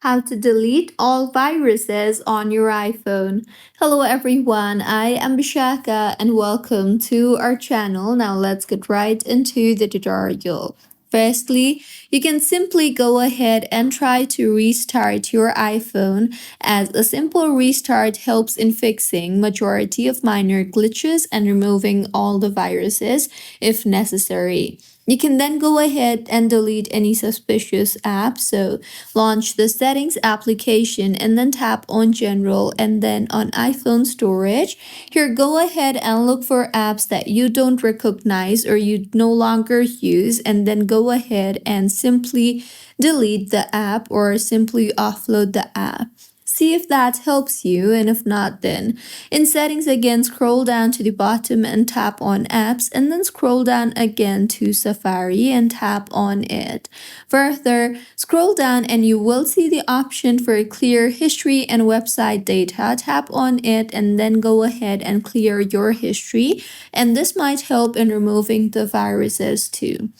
How to delete all viruses on your iPhone. Hello everyone, I am Bishaka and welcome to our channel. Now let's get right into the tutorial. Firstly, you can simply go ahead and try to restart your iPhone, as a simple restart helps in fixing majority of minor glitches and removing all the viruses if necessary. You can then go ahead and delete any suspicious apps. So launch the settings application and then tap on general and then on iPhone storage. Here, go ahead and look for apps that you don't recognize or you no longer use, and then go ahead and simply delete the app or simply offload the app. See if that helps you, and if not, then in settings again, scroll down to the bottom and tap on apps, and then scroll down again to Safari and tap on it. Further, scroll down and you will see the option for clear history and website data. Tap on it and then go ahead and clear your history, and this might help in removing the viruses too.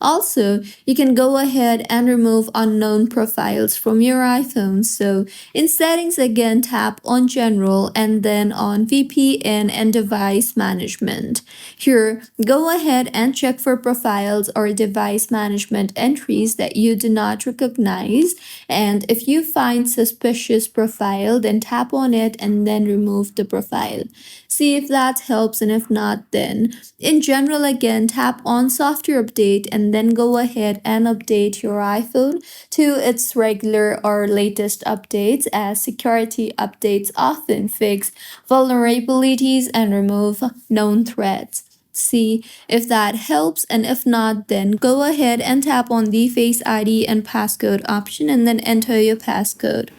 Also, you can go ahead and remove unknown profiles from your iPhone. So in settings again, tap on general and then on VPN and device management. Here, go ahead and check for profiles or device management entries that you do not recognize. And if you find suspicious profile, then tap on it and then remove the profile. See if that helps, and if not, then in general again, tap on software update and then go ahead and update your iPhone to its regular or latest updates, as security updates often fix vulnerabilities and remove known threats. See if that helps, and if not, then go ahead and tap on the Face ID and passcode option and then enter your passcode.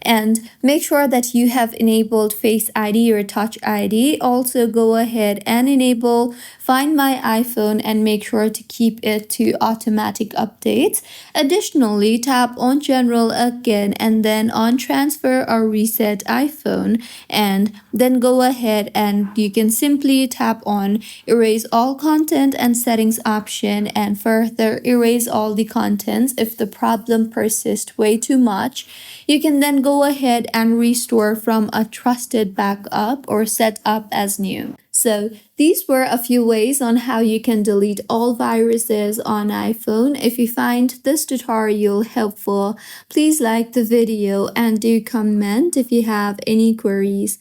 And make sure that you have enabled Face ID or Touch ID. Also go ahead and enable Find My iPhone and make sure to keep it to automatic updates. Additionally, tap on General again and then on Transfer or Reset iPhone, and then go ahead and you can simply tap on Erase All Content and Settings option, and further erase all the contents if the problem persists way too much. You can then go ahead and restore from a trusted backup or set up as new. So these were a few ways on how you can delete all viruses on iPhone. If you find this tutorial helpful, please like the video and do comment if you have any queries.